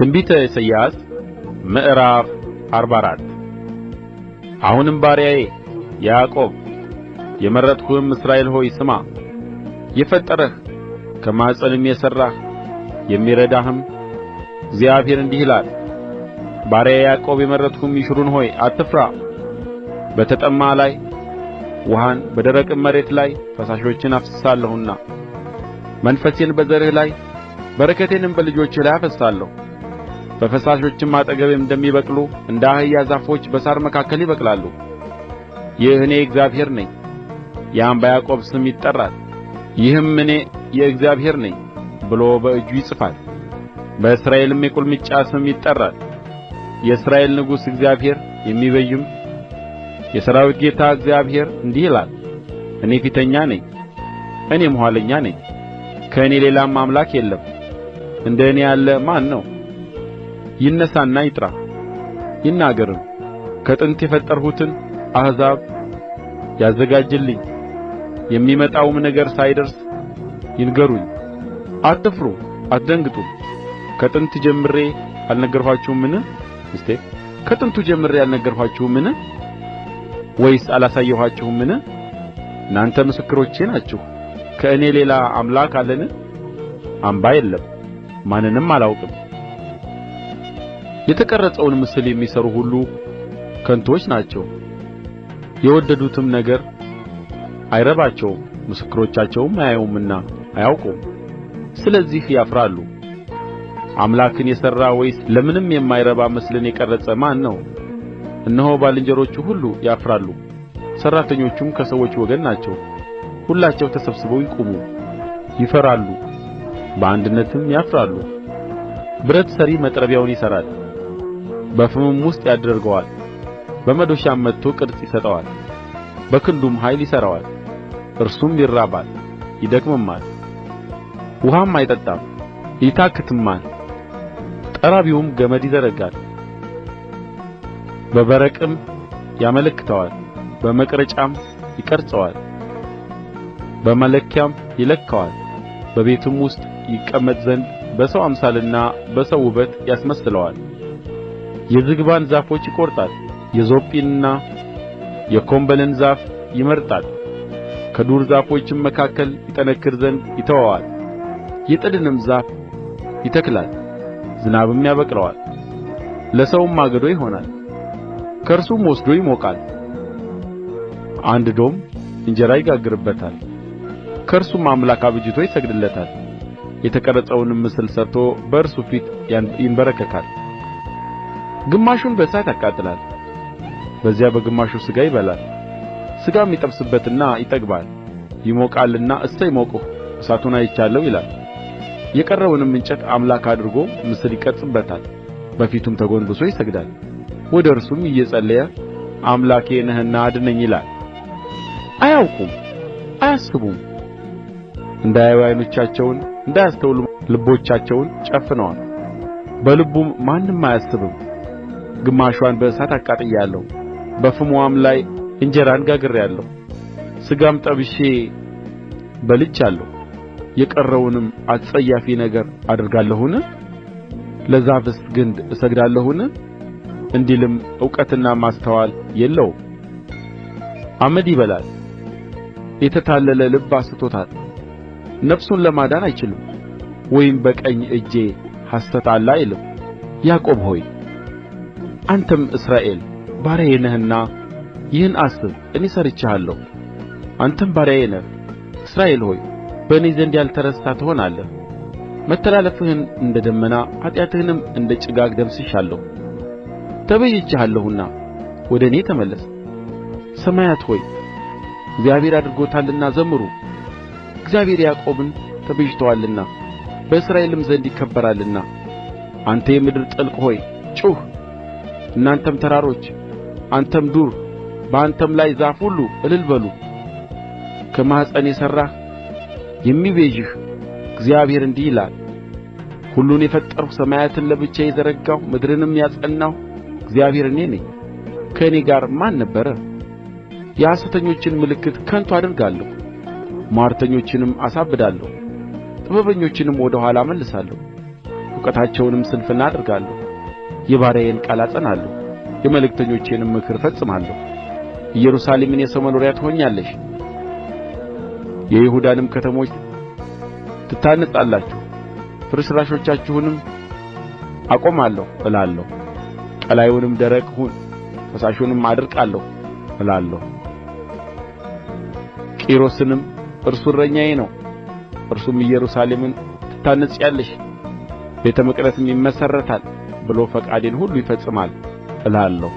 ትንቢተ ኢሳይያስ ምዕራፍ 44 አሁንም ባሪያዬ ያዕቆብ የመረጥሁህም እስራኤል ሆይ ስማ። የፈጠረህ ከማኅፀንም የሠራህ የሚረዳህም እግዚአብሔር እንዲህ ይላል። ባሪያዬ ያዕቆብ የመረጥሁህም ይሹሩን ሆይ አትፍራ። በተጠማ ላይ ውኃን በደረቅም መሬት ላይ ፈሳሾችን አፈስሳለሁና መንፈሴን በዘርህ ላይ በረከቴንም በልጆችህ ላይ አፈስሳለሁ። በፈሳሾችም አጠገብ እንደሚበቅሉ እንደ አኻያ ዛፎች በሣር መካከል ይበቅላሉ። ይህ እኔ እግዚአብሔር ነኝ። ያም በያዕቆብ ስም ይጠራል። ይህም እኔ የእግዚአብሔር ነኝ ብሎ በእጁ ይጽፋል። በእስራኤልም የቁልምጫ ስም ይጠራል። የእስራኤል ንጉሥ እግዚአብሔር የሚቤዥም የሠራዊት ጌታ እግዚአብሔር እንዲህ ይላል። እኔ ፊተኛ ነኝ፣ እኔም ኋለኛ ነኝ። ከእኔ ሌላም አምላክ የለም። እንደ እኔ ያለ ማን ነው? ይነሣና ይጥራ ይናገርም። ከጥንት የፈጠርሁትን አሕዛብ ያዘጋጅልኝ። የሚመጣውም ነገር ሳይደርስ ይንገሩኝ። አትፍሩ አትደንግጡም። ከጥንት ጀምሬ አልነገርኋችሁምን? ከጥንቱ ጀምሬ አልነገርኋችሁምን? ወይስ አላሳየኋችሁምን? እናንተ ምስክሮቼ ናችሁ። ከእኔ ሌላ አምላክ አለን? አምባ የለም፣ ማንንም አላውቅም። የተቀረጸውን ምስል የሚሠሩ ሁሉ ከንቱዎች ናቸው። የወደዱትም ነገር አይረባቸውም፣ ምስክሮቻቸውም አያዩምና አያውቁም። ስለዚህ ያፍራሉ። አምላክን የሠራ ወይስ ለምንም የማይረባ ምስልን የቀረጸ ማን ነው? እነሆ ባልንጀሮቹ ሁሉ ያፍራሉ፣ ሠራተኞቹም ከሰዎች ወገን ናቸው። ሁላቸው ተሰብስበው ይቁሙ፣ ይፈራሉ፣ በአንድነትም ያፍራሉ። ብረት ሠሪ መጥረቢያውን ይሠራል፣ በፍምም ውስጥ ያደርገዋል። በመዶሻም መትቶ ቅርጽ ይሰጠዋል፣ በክንዱም ኃይል ይሠራዋል። እርሱም ይራባል ይደክምማል፣ ውኃም አይጠጣም ይታክትማል። ጠራቢውም ገመድ ይዘረጋል፣ በበረቅም ያመለክተዋል፣ በመቅረጫም ይቀርጸዋል፣ በመለኪያም ይለካዋል። በቤቱም ውስጥ ይቀመጥ ዘንድ በሰው አምሳልና በሰው ውበት ያስመስለዋል። የዝግባን ዛፎች ይቈርጣል፣ የዞጲንና የኮምቦልን ዛፍ ይመርጣል። ከዱር ዛፎችም መካከል ይጠነክር ዘንድ ይተወዋል። የጥድንም ዛፍ ይተክላል፣ ዝናብም ያበቅለዋል። ለሰውም ማገዶ ይሆናል፣ ከእርሱም ወስዶ ይሞቃል። አንድዶም እንጀራ ይጋግርበታል። ከእርሱም አምላክ አብጅቶ ይሰግድለታል። የተቀረጸውንም ምስል ሠርቶ በእርሱ ፊት ይንበረከካል። ግማሹን በእሳት ያቃጥላል፣ በዚያ በግማሹ ሥጋ ይበላል። ሥጋም ይጠብስበትና ይጠግባል። ይሞቃልና እሰይ ሞቅሁ፣ እሳቱን አይቻለሁ ይላል። የቀረውንም እንጨት አምላክ አድርጎ ምስል ይቀርጽበታል። በፊቱም ተጐንብሶ ይሰግዳል። ወደ እርሱም እየጸለየ አምላኬ ነህና አድነኝ ይላል። አያውቁም አያስቡም። እንዳያዩ ዓይኖቻቸውን እንዳያስተውሉ ልቦቻቸውን ጨፍነዋል። በልቡም ማንም አያስብም። ግማሽዋን በእሳት አቃጥያለሁ፣ በፍምዋም ላይ እንጀራን ጋግሬአለሁ። ሥጋም ጠብሼ በልቻለሁ። የቀረውንም አስጸያፊ ነገር አደርጋለሁን? ለዛፍስ ግንድ እሰግዳለሁን? እንዲልም ዕውቀትና ማስተዋል የለውም። አመድ ይበላል፣ የተታለለ ልብ አስቶታል። ነፍሱን ለማዳን አይችልም፣ ወይም በቀኝ እጄ ሐሰት አለ አይልም። ያዕቆብ ሆይ አንተም እስራኤል ባሪያዬ ነህና ይህን አስብ። እኔ ሠርቼሃለሁ፣ አንተም ባሪያዬ ነህ። እስራኤል ሆይ በእኔ ዘንድ ያልተረሳ ትሆናለህ። መተላለፍህን እንደ ደመና ኃጢአትህንም እንደ ጭጋግ ደምስሼአለሁ። ተቤዥቼሃለሁና ወደ እኔ ተመለስ። ሰማያት ሆይ እግዚአብሔር አድርጎታልና ዘምሩ። እግዚአብሔር ያዕቆብን ተቤዥቶአልና በእስራኤልም ዘንድ ይከበራልና። አንተ የምድር ጥልቅ ሆይ ጩኽ፣ እናንተም ተራሮች፣ አንተም ዱር፣ በአንተም ላይ ዛፍ ሁሉ እልል በሉ። ከማኅፀን የሠራህ የሚቤዥህ እግዚአብሔር እንዲህ ይላል። ሁሉን የፈጠርሁ ሰማያትን ለብቻዬ የዘረጋሁ ምድርንም ያጸናሁ እግዚአብሔር እኔ ነኝ። ከእኔ ጋር ማን ነበረ? የሐሰተኞችን ምልክት ከንቱ አደርጋለሁ፣ ምዋርተኞችንም አሳብዳለሁ፣ ጥበበኞችንም ወደ ኋላ እመልሳለሁ። እውቀታቸውንም ስንፍና አደርጋለሁ። የባሪያዬን ቃል አጸናለሁ፣ የመልእክተኞቼንም ምክር እፈጽማለሁ። ኢየሩሳሌምን የሰው መኖሪያ ትሆኛለሽ፣ የይሁዳንም ከተሞች ትታነጻላችሁ፣ ፍርስራሾቻችሁንም አቆማለሁ እላለሁ። ቀላዩንም ደረቅ ሁን፣ ፈሳሹንም አደርቃለሁ እላለሁ። ቂሮስንም እርሱ እረኛዬ ነው፣ እርሱም ኢየሩሳሌምን ትታነጺያለሽ፣ ቤተ መቅደስም ይመሠረታል ብሎ ፈቃዴን ሁሉ ይፈጽማል እላለሁ።